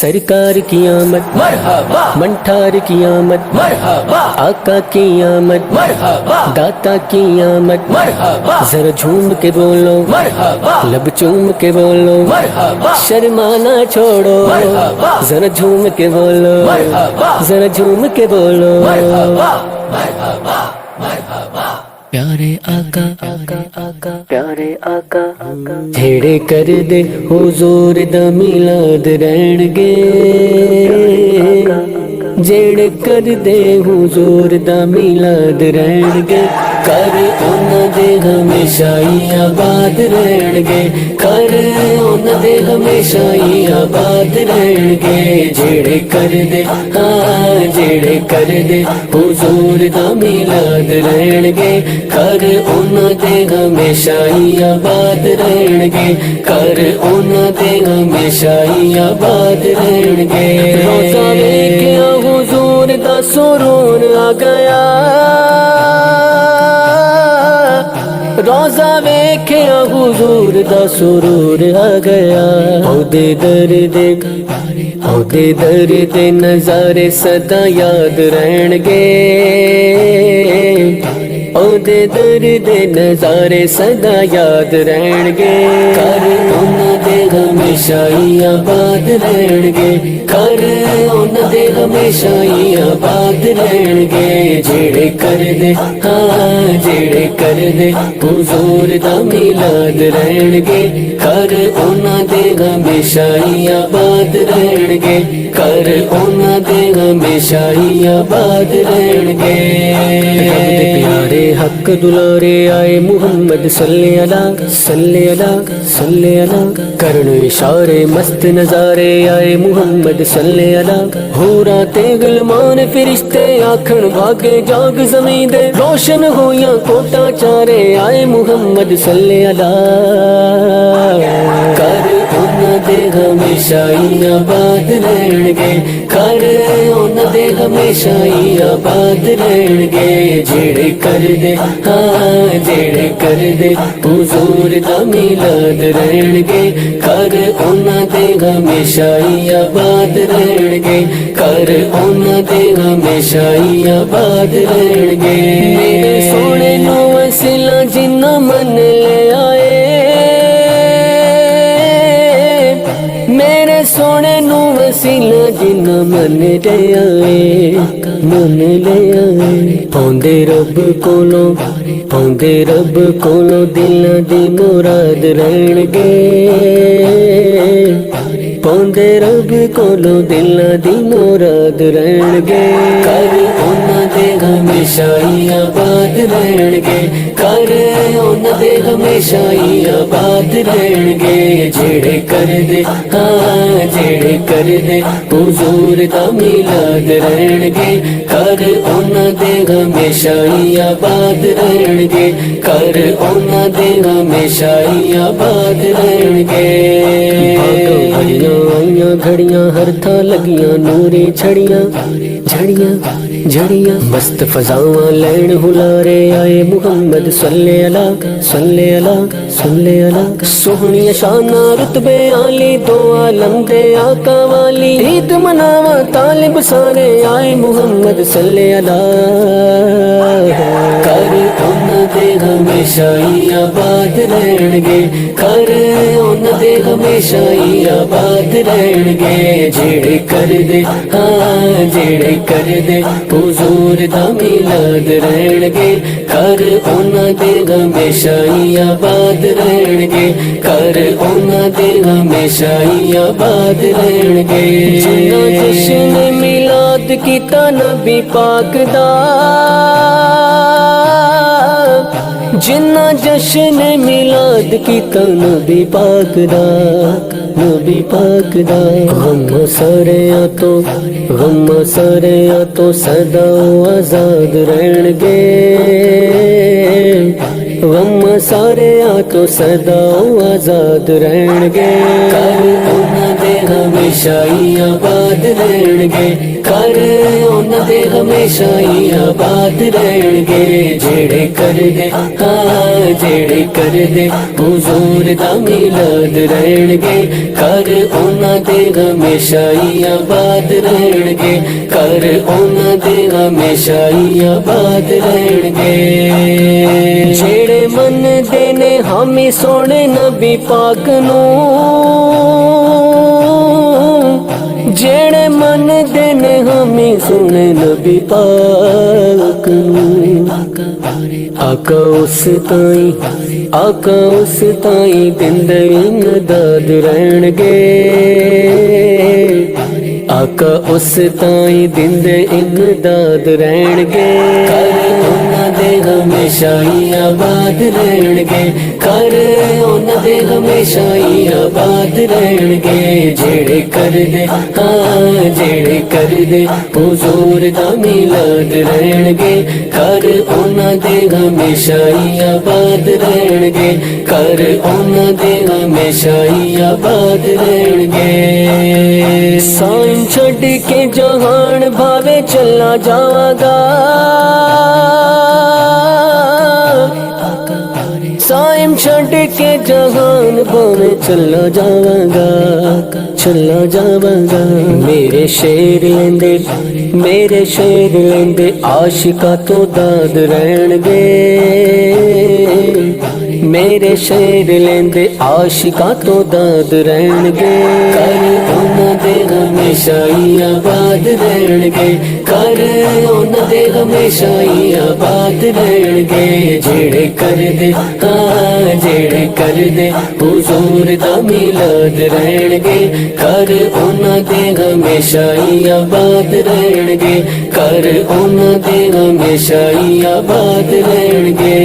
سرکار کی آمد مرحبا منٹھار کی آمد مرحبا آقا کی آمد مرحبا داتا کی آمد مرحبا ذرا جھوم کے بولو مرحبا لب چوم کے بولو مرحبا شرمانا چھوڑو مرحبا ذرا جھوم کے بولو مرحبا ذرا جھوم کے بولو مرحبا مرحبا مرحبا پیارے آقا پیارے آقا جھیڑے کر دے حضور دا میلاد رہن گے جھیڑے کر دے حضور دا میلاد رہن گے کر انہاں دے ہمیشہ ہی آباد رہن گے کر انہاں دے ہمیشہ ہی آباد رہن گے جھیڑے کر دے ہاں جھیڑے کر دے حضور دا میلاد رہن گے کر انہاں دے ہمیشہ ہی آباد رہن گے کر انہاں دے ہمیشہ ہی آباد رہن گے روزہ ویکھیا حضور دا سرور آ گیا روزہ ویکھیا حضور دا سرور آ گیا اودے درد نظارے صدا یاد رہن گے اودے درد نظارے صدا یاد رہن گے کر انہاں دے ہمیشہ ہی آباد رہن گے کر انہاں دے ہمیشہ ہی آباد رہن گے جھیڑے کر دے ہاں جھیڑے کر دے حضور دا میلاد رہن گے کر انہاں دے ہمیشہ ہی آباد رہن گے کر انہاں دے ہمیشہ ہی آباد رہن گے پیارے حق دلارے آئے محمد صلی اللہ صلی اللہ صلی اللہ کرن اشارے مست نظارے آئے محمد صلی اللہ ہورا تے غلمان فرشتے آکھن بھاگے جاگ زمین دے روشن ہویاں کوٹا چارے آئے محمد صلی اللہ کر انہاں دے ہمیشہ ہی آباد رہن گے کر انہاں دے ہمیشہ ہی آباد رہن گے جھیڑے کر دے ہاں جھیڑے کر دے حضور دا میلاد رہن گے کر انہاں دے ہمیشہ ہی آباد رہن گے کر انہاں دے ہمیشہ ہی آباد رہن گے میرے سونے نو وسیلہ جنہ من لے آئے میرے سونے نو وسیلہ جنہ من لے آئے من لے آئے پوندے رب کولو دل دی مراد رہن گے پوندے رب کولو دل دی مراد رہن گے کر انہاں دے ہمیشہ ہی آباد رہن گے کر انہاں دے ہمیشہ ہی آباد رہن گے جھیڑے کر دے ہاں جھیڑے کر دے حضور دا میلاد رہن گے کر انہاں دے ہمیشہ ہی آباد رہن گے کر انہاں دے ہمیشہ ہی آباد رہن گے آئیاں گھڑیاں ہر تھا لگیاں نورے جھڑیاں جھڑیاں مست فضاواں لین ہلارے آئے محمد صلی اللہ صلی اللہ صلی اللہ سوہنی شانہ رتبے عالی دو عالم دے آقا والی عید مناواں طالب سارے آئے محمد صلی اللہ کر انہاں دے ہمیشہ ہی آباد رہن گے کر انہاں دے ہمیشہ ہی آباد رہن گے جھیڑے کر دے ہاں جھیڑے کر دے حضور دا میلاد رہن گے کر انہاں دے ہمیشہ ہی آباد رہن گے کر انہاں دے ہمیشہ ہی آباد رہن گے جنہ جشن میلاد کیتا نبی پاک دا جنہ جشن میلاد کیتا نبی پاک دا نبی پاک دا غم ساریاں تو سدا آزاد رہن گے ਗਮ ਸਾਰਿਆਂ ਤੋਂ ਸਦਾ ਆਜ਼ਾਦ ਰਹਿਣਗੇ ਘਰ ਉਹਨਾਂ ਦੇ ਹਮੇਸ਼ਾ ਹੀ ਆਬਾਦ ਰਹਿਣਗੇ ਘਰ ਉਹਨਾਂ ਦੇ ਹਮੇਸ਼ਾ ਹੀ ਆਬਾਦ ਰਹਿਣਗੇ ਜਿਹੜੇ ਕਰਦੇ ਜਿਹੜੇ ਕਰਦੇ ਹੁਜ਼ੂਰ ਦਾ ਮਿਲਾਦ ਰਹਿਣਗੇ ਘਰ ਉਹਨਾਂ ਦੇ ਹਮੇਸ਼ਾ ਹੀ ਆਬਾਦ ਰਹਿਣਗੇ ਘਰ ਉਹਨਾਂ ਦੇ ਹਮੇਸ਼ਾ ਹੀ ਆਬਾਦ ਰਹਿਣਗੇ ਜਿਹੜੇ ਮੰਨਦੇ ਨੇ ਹਾਮੀ ਸੋਹਣੇ ਨਬੀ ਪਾਕ ਨੂੰ ਜਿਹੜੇ ਮੰਨਦੇ ਨੇ ਹਾਮੀ ਸੋਹਣੇ ਨਬੀ ਪਾਕ ਨੂੰ ਆਕਾ ਉਸ ਤਾਈਂ ਦਿੰਦੇ ਇਮਦਾਦ ਰਹਿਣਗੇ ਆਕਾ ਉਸ ਤਾਈਂ ਦਿੰਦੇ ਇਮਦਾਦ ਰਹਿਣਗੇ ਘਰ ਉਹਨਾਂ ਦੇ ਹਮੇਸ਼ਾ ਹੀ ਆਬਾਦ ਰਹਿਣਗੇ ਘਰ ਉਹਨਾਂ ਦੇ ਹਮੇਸ਼ਾ ਹੀ ਆਬਾਦ ਰਹਿਣਗੇ ਜਿਹੜੇ ਕਰਦੇ ਹੁਜ਼ੂਰ ਦਾ ਮਿਲਾਦ ਰਹਿਣਗੇ ਘਰ ਉਹਨਾਂ ਦੇ ਹਮੇਸ਼ਾ ਹੀ ਆਬਾਦ ਰਹਿਣਗੇ ਘਰ ਉਹਨਾਂ ਦੇ ਹਮੇਸ਼ਾ ਹੀ ਆਬਾਦ ਰਹਿਣਗੇ ਸਾਈਂ ਛੱਡ ਕੇ ਜਹਾਨ ਭਾਵੇਂ ਚਲਾ ਜਾਵਾਂਗਾ ਸਾਈਂ ਛੱਡ ਕੇ ਜਹਾਨ ਭਾਵੇਂ ਚਲਾ ਜਾਵਾਂਗਾ ਮੇਰੇ ਸ਼ੇਰ ਲੈਂਦੇ ਆਸ਼ਿਕਾਂ ਤੋਂ ਦਾਦ ਰਹਿਣਗੇ ਮੇਰੇ ਸ਼ੇਰ ਲੈਂਦੇ ਆਸ਼ਿਕਾਂ ਤੋਂ ਦਾਦ ਰਹਿਣਗੇ ਘਰ ਉਹਨਾਂ ਦੇ ਹਮੇਸ਼ਾ ਹੀ ਆਬਾਦ ਰਹਿਣਗੇ ਘਰ ਉਹਨਾਂ ਦੇ ਹਮੇਸ਼ਾ ਹੀ ਆਬਾਦ ਰਹਿਣਗੇ ਜਿਹੜੇ ਕਰਦੇ ਹੁਜ਼ੂਰ ਦਾ ਮਿਲਾਦ ਰਹਿਣਗੇ ਘਰ ਉਹਨਾਂ ਦੇ ਹਮੇਸ਼ਾ ਹੀ ਆਬਾਦ ਰਹਿਣਗੇ ਘਰ ਉਹਨਾਂ ਦੇ ਹਮੇਸ਼ਾ ਹੀ ਆਬਾਦ ਰਹਿਣਗੇ